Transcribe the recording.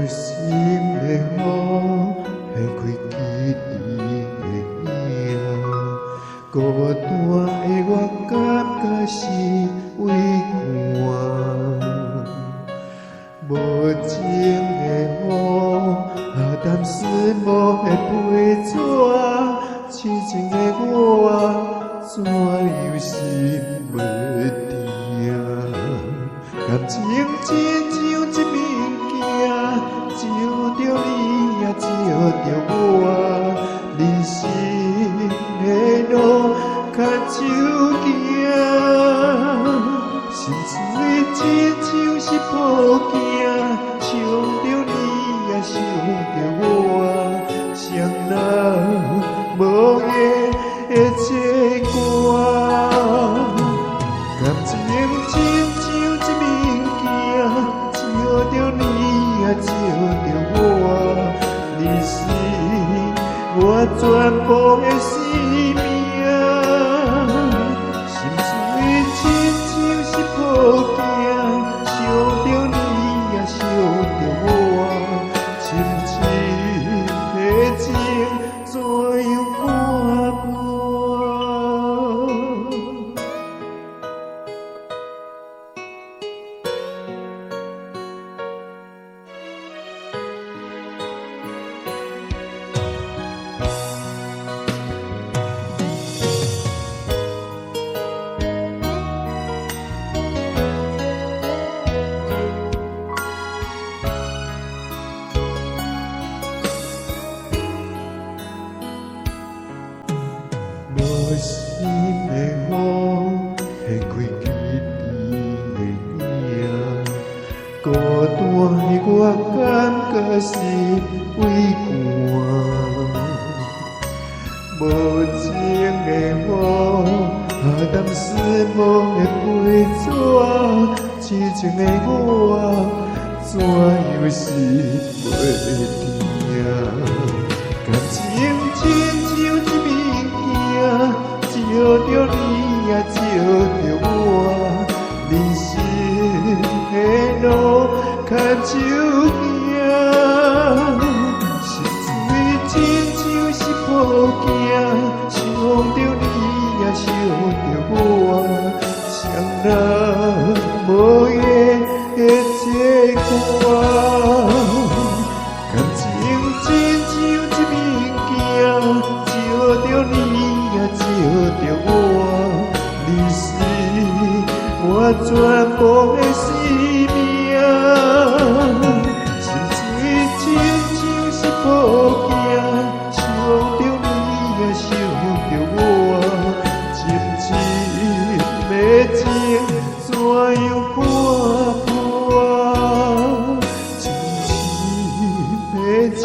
心的雨，下开记忆的影，孤单的我感觉是畏寒。无情的雨，淡思无的陪纸，痴情的我，怎又心袂定？感情亲像一物件，照着你也照着我，人生的路牵手行，心碎亲像是宝镜，想着你也想着我，谁人无言的切歌。感情亲像一物件，照着你也照着我，你是我全部的生命。心碎亲像是宝镜，想着你也想着我，深深的情怎样看破？无心的雨，下开记忆的影，孤单的我感觉是畏寒。无情的雨，淡思无的陪纸，痴情的我，怎又是袂定？感情亲像一物件，照着你也照着我，人生的路牵手行，心碎亲像是宝镜，想着你也想着我，谁人无言的切歌。感情亲像一物件，照着你也照着我，你是我全部的生命。心碎亲像是宝镜，想着你也想着我，深深的情怎样看破？深深的情。